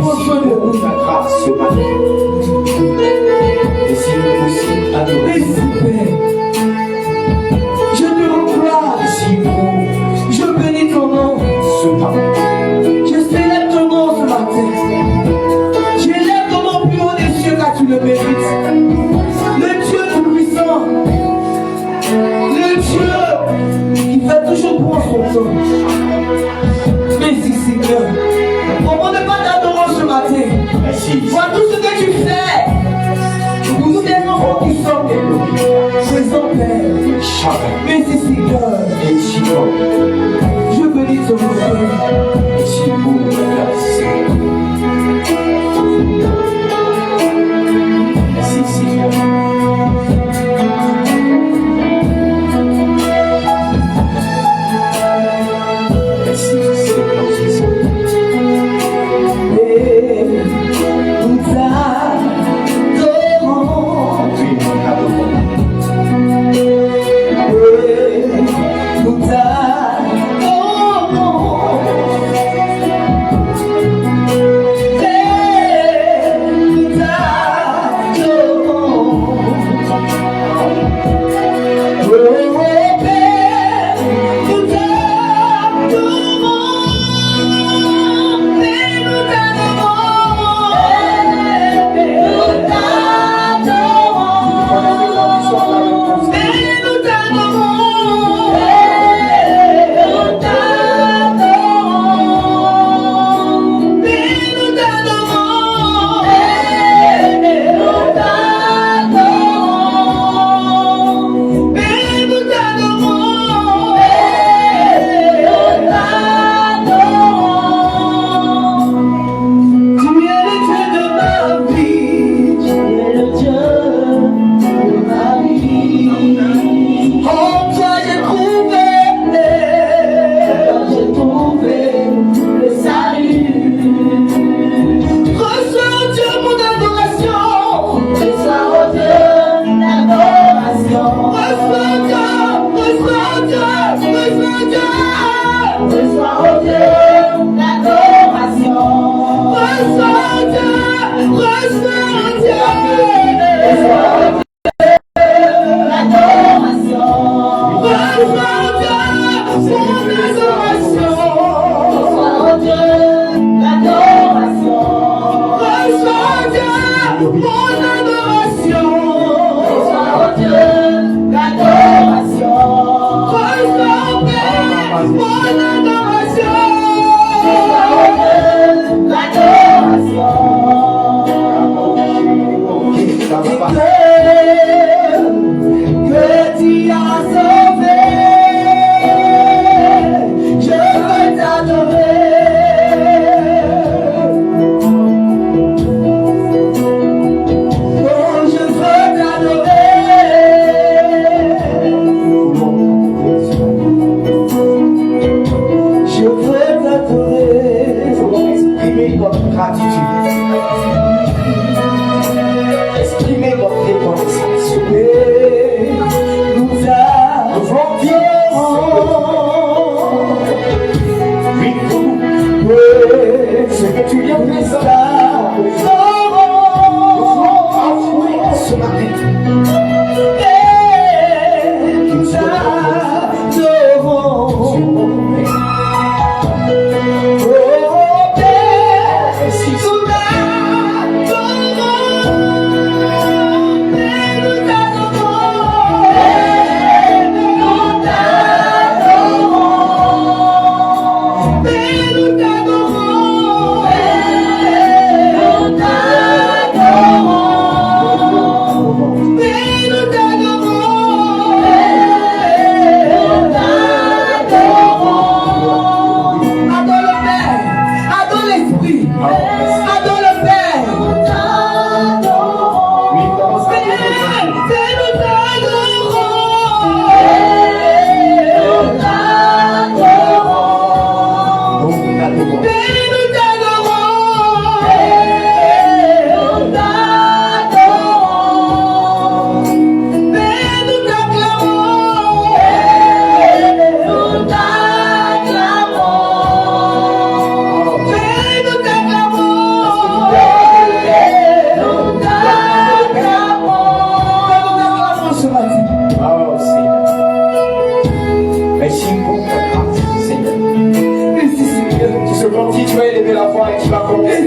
prends soin de nous. Ta grâce ce matin. Et si nous aussi adorer. Merci Père. Je te rends gloire. Je bénis ton nom. Ce matin. Je célèbre ton nom ce matin. J'élève ton nom plus haut des cieux car tu le mérites. Le Dieu tout-puissant. Le Dieu qui fait toujours bon son temps. Merci Seigneur. Comment ne pas t'adorer ce matin? Merci. Vois tout ce que tu fais. Nous tes enfants qui sommes présents Père. Merci Seigneur. Merci Lord. Je bénis ton nom. Merci pour la grâce. Merci Seigneur. Merci Seigneur Jésus. Nous t'adorons. Oui, nous t'adorons. Nous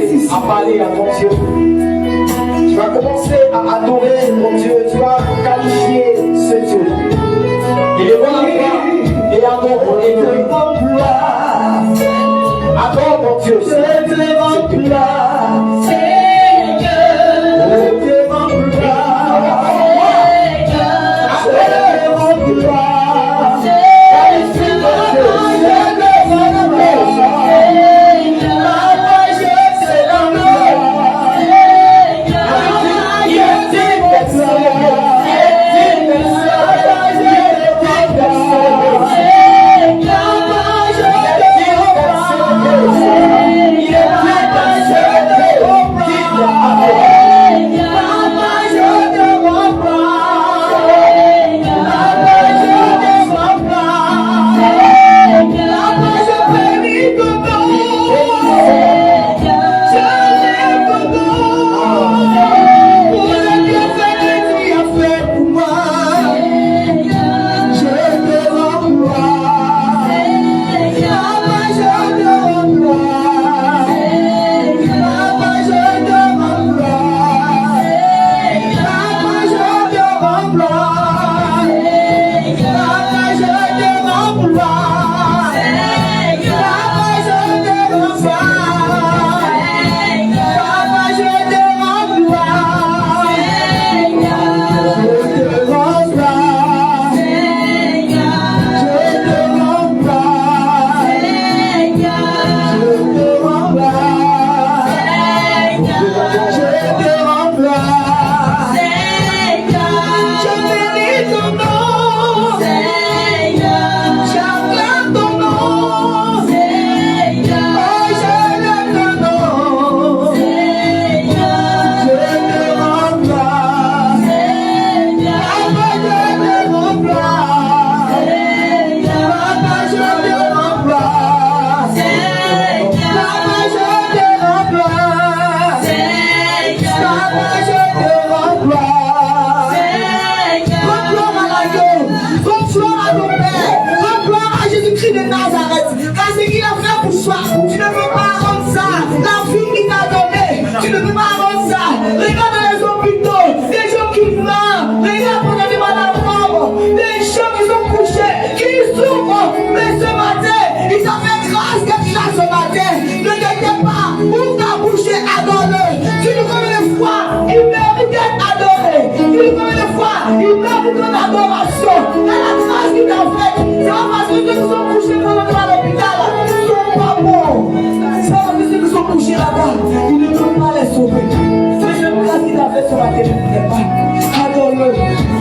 à parler à ton Dieu. Tu vas commencer à adorer ton Dieu. Tu vas qualifier ce Dieu. Il est bon à toi et adore ton Dieu. Adore ton Dieu. Je te rends gloire, Seigneur. Je te rends gloire. Je te rends gloire. Je te rends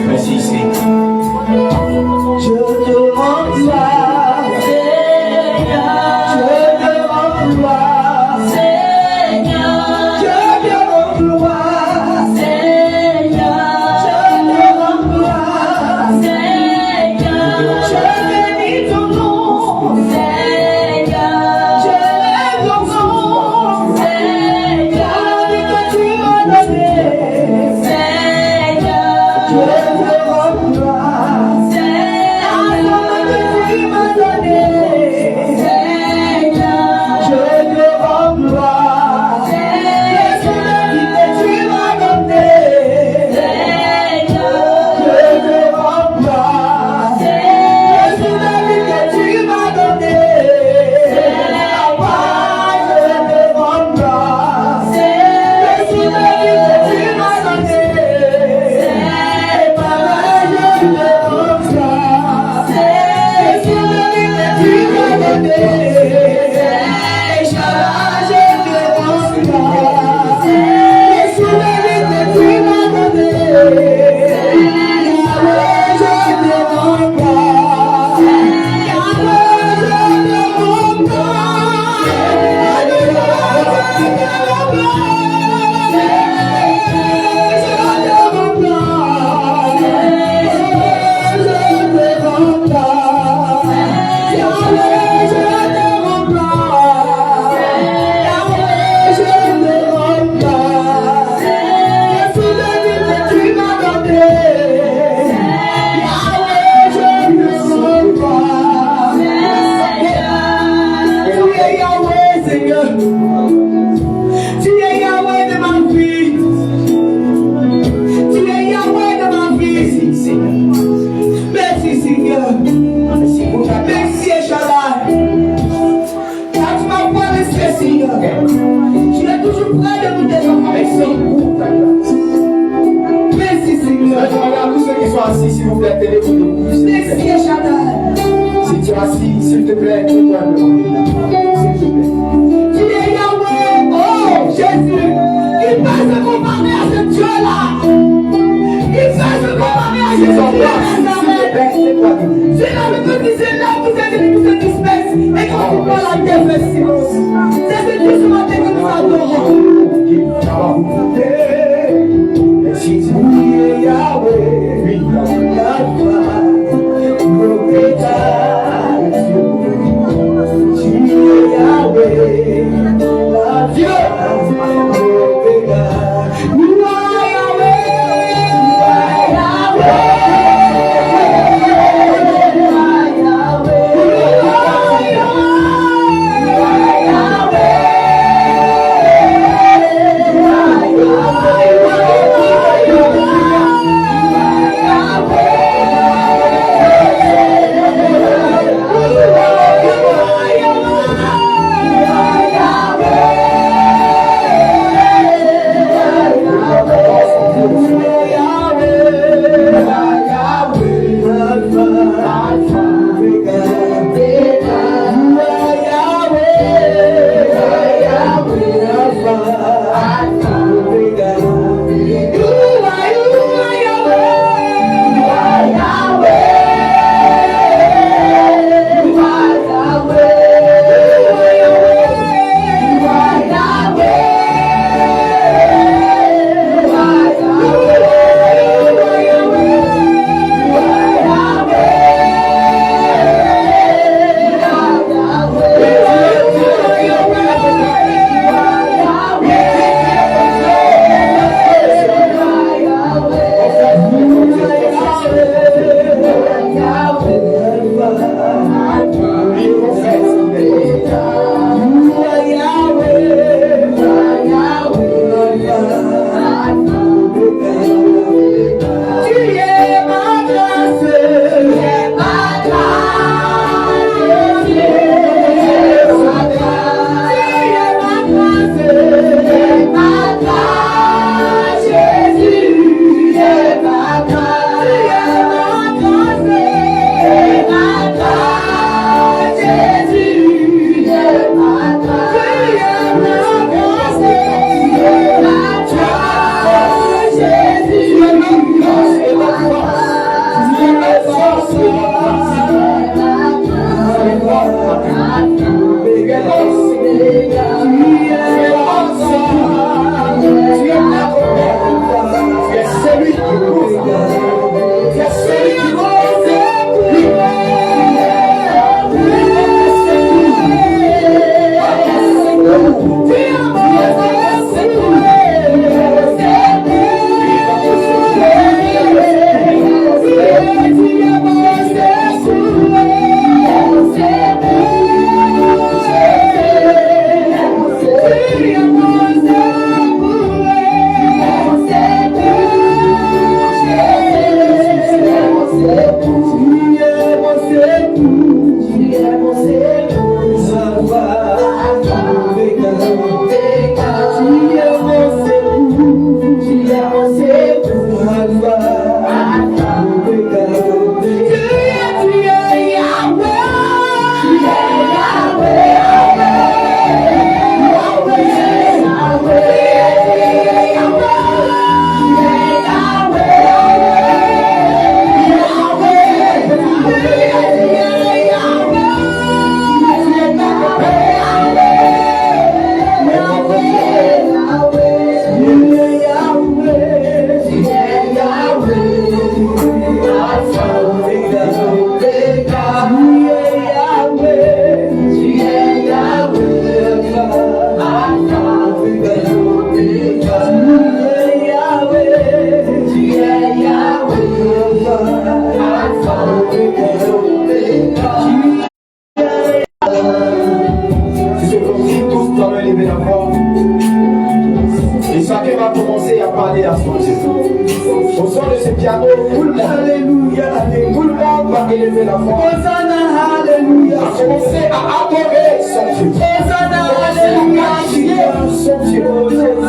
Merci, Seigneur. Je te rends gloire, Seigneur. Je te rends gloire, Seigneur. Je te rends gloire, Seigneur. Je te rends gloire, Seigneur. Je bénis ton nom, Seigneur. Je lève ton nom, Seigneur. reconnaissant pour ta grâce. Merci Seigneur. Je demande à tous ceux qui sont assis, s'il vous plaît, téléphonez-vous. Merci Shaddai. Si tu es assis, s'il te plaît, toi le s'il te plaît. Tu es Yahweh. Oh Jésus. Il peut se comparer à ce Dieu-là. Il peut se comparer à ce Dieu-là. C'est là le Dieu qui s'élève, tous ces ennemis qui se dispersent. Et quand tu parles, la terre fait silence. C'est ce Dieu ce matin que nous adorons. Merci. Tu es Yahweh. Oui,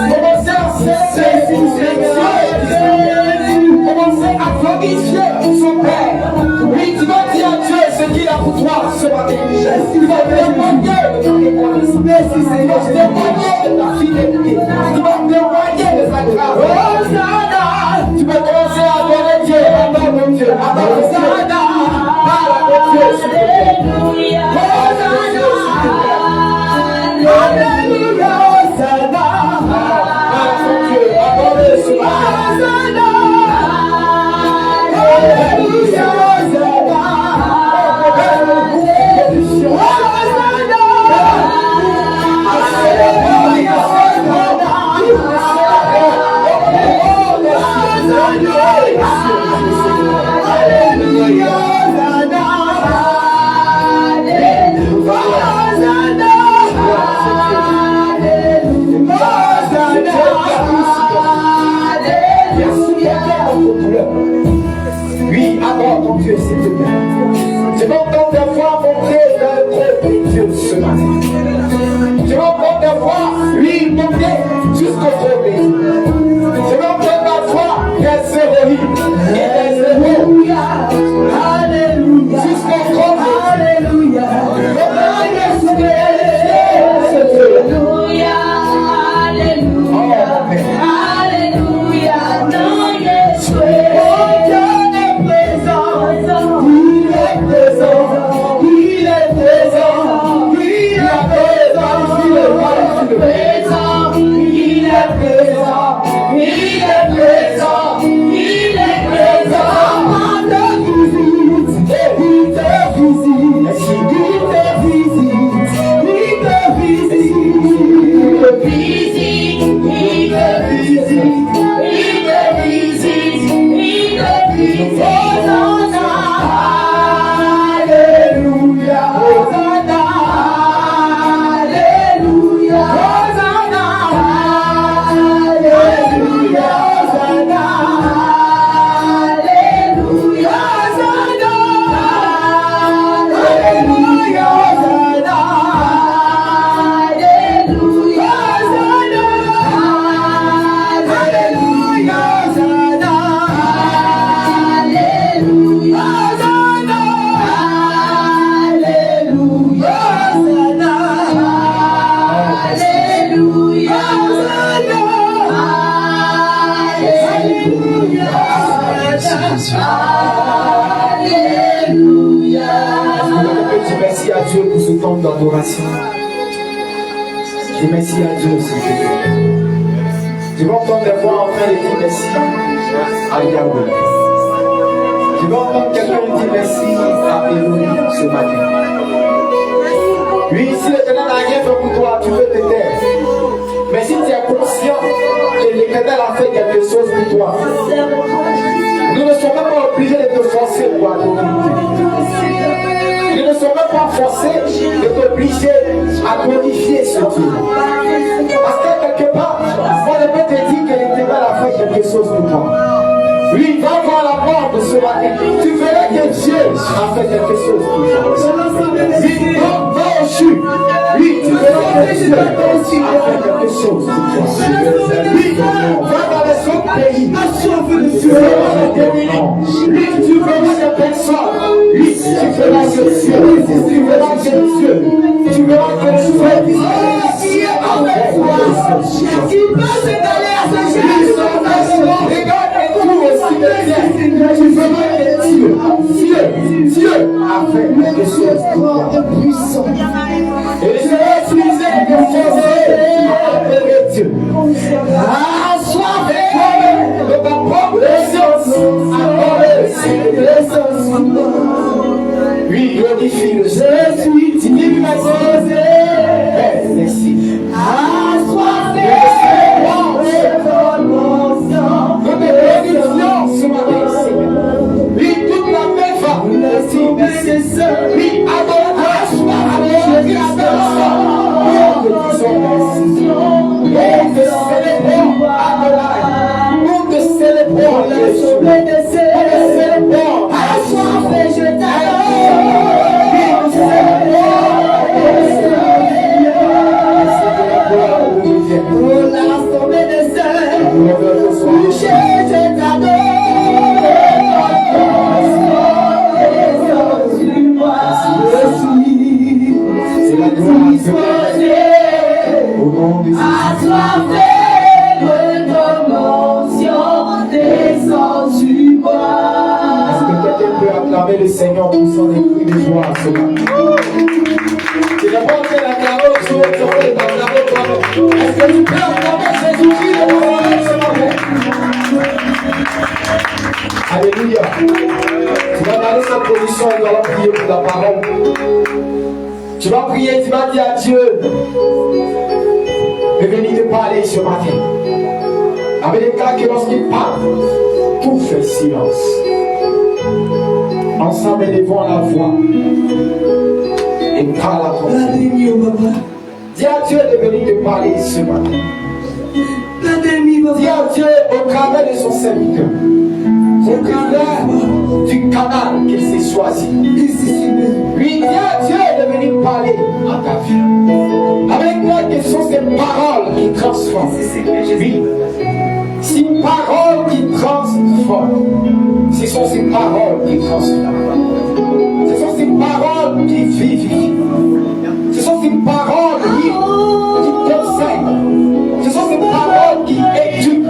Commencez à matin. Tu vas témoigner de ta reconnaissance. Merci Seigneur. Tu vas témoigner de ta fidélité. Tu vas témoigner de ta grâce. Tu peux commencer à adorer Dieu. Adore mon Dieu. Adore mon Dieu. Parle à mon Dieu, s'il te plaît. Alléluia, Hosanna. Parle à mon Dieu. Adore ce matin. Alléluia, Hosanna. Oui, adore ton Dieu, s'il te plaît. Je vais entendre ta voix monter vers le trône de Dieu ce matin. Je vais entendre ta voix, oui, monter jusqu'au trône de Dieu. Je vais entendre ta voix des héroïnes et des héros. Alléluia. Jusqu'au trône de Dieu. Alléluia. Merci à Dieu pour ce temps d'adoration. Je merci à Dieu, s'il te plaît. Je vais entendre des voix en train de dire merci à Yahweh. Je vais entendre quelqu'un dire merci à Elohim ce matin. Oui, si l'Éternel n'a rien fait pour toi, tu peux te taire. Mais si tu es conscient que l'Éternel a fait quelque chose pour toi, nous ne sommes même pas obligés de te forcer pour adorer Dieu. Nous ne sommes même pas forcés de t'obliger à glorifier ce Dieu. Parce que quelque part, moi je peux te dire que l'Éternel a fait quelque chose pour toi. Oui, va voir la mort de ce matin. Tu verras que Dieu a fait quelque chose pour toi. Oui, va au chute. Oui, tu verras que Dieu a fait quelque chose pour toi. Oui, va dans les autres pays. Tu verras des démonies. Oui, tu verras des personnes. Oui, tu verras que Dieu. Tu verras que Dieu. Tu verras que Dieu avec toi. Il peut se donner à ce Jésus. Regarde et tout aussi de bien. Tu verras que Dieu a fait quelque chose de puissant. Et je vais utiliser le forcer Dieu. Assoiffé de ta propre essence. Accorde l'essence. Oui, glorifie le Jésus. Tu dis ma chose. Merci. Assoiffé de ton bénédiction ce matin, Seigneur. Oui, toute la paix va. Oui, adore-toi. Nous te célébrons, Jésus. Nous te célébrons. Assoiffé, je t'adore. Nous te célébrons. Pour l'assemblée des saints, couché, je t'adore. Je suis de commotion descend du bois. Est-ce que quelqu'un peut acclamer le Seigneur pour son esprit de joie ce matin? Tu n'as pas fait d'acclamer au Seigneur, tu vas l'acclamer toi-même. Est-ce que tu peux acclamer Jésus-Christ de toi-même ce matin? Alléluia. Tu vas garder cette position et nous allons prier pour ta parole. Tu vas prier, tu vas dire à Dieu de venir te parler ce matin. Avec les cas que lorsqu'il parle, tout fait silence. Ensemble, élevons la voix et parle à ton Dieu. Dis à Dieu de venir te parler ce matin. Dis à Dieu au travers de son serviteur, au travers du canal qu'il s'est choisi. Lui, dis à Dieu de venir parler à ta vie. Avec moi, que sont ces paroles qui transforment. Oui. Ces paroles qui transforment. Ce sont ces paroles qui transforment. Ce sont ces paroles qui vivent. Ce sont ces paroles qui conseillent. Ce sont ces paroles qui éduquent.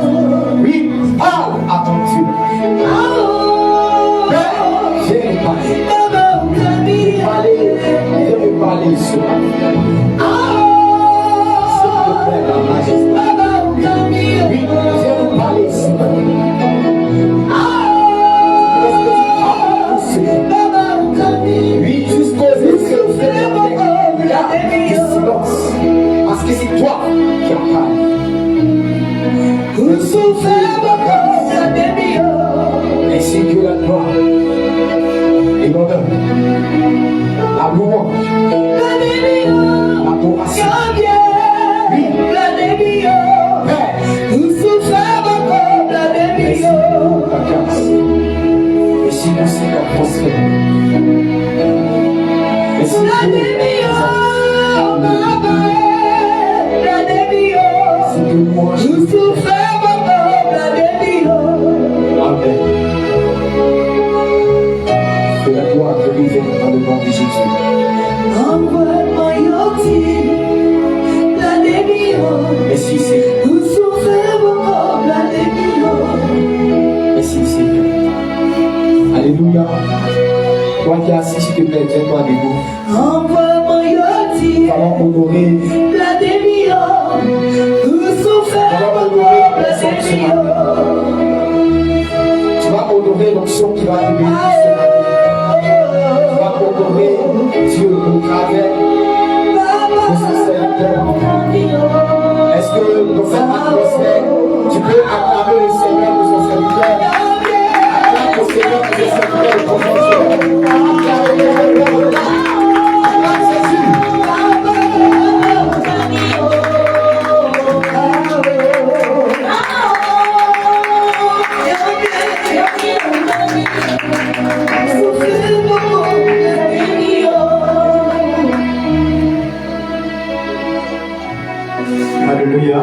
Oui, parle à ton Dieu. Père, viens me parler. Viens me parler ce matin. S'il te plaît, la majesté. Oui, viens me parler ce matin. Oui, jusqu'aux extrémités de la terre, garde le silence. Parce que c'est toi qui as parlé. Ainsi que la gloire et l'honneur, la louange, l'adoration. Oui, Père, merci pour ta grâce. Merci pour ce qu'a prospéré. Merci pour ta Amen. Que la gloire te vive dans le nom de Jésus. Merci Seigneur. Merci Seigneur. Alléluia. Toi qui es assis, s'il te plaît, tiens-toi debout. Nous allons honorer. Nous allons honorer l'onction ce matin. Tu vas honorer l'onction qui va te bénir ce matin. Tu vas honorer Dieu au travers de son serviteur. Est-ce que dans cette atmosphère, tu peux acclamer le Seigneur de son serviteur? Acclame le Seigneur de son serviteur de ton Dieu. Acclame Jésus. Alléluia.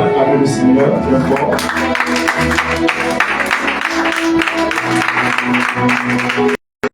Acclamez le Seigneur très fort.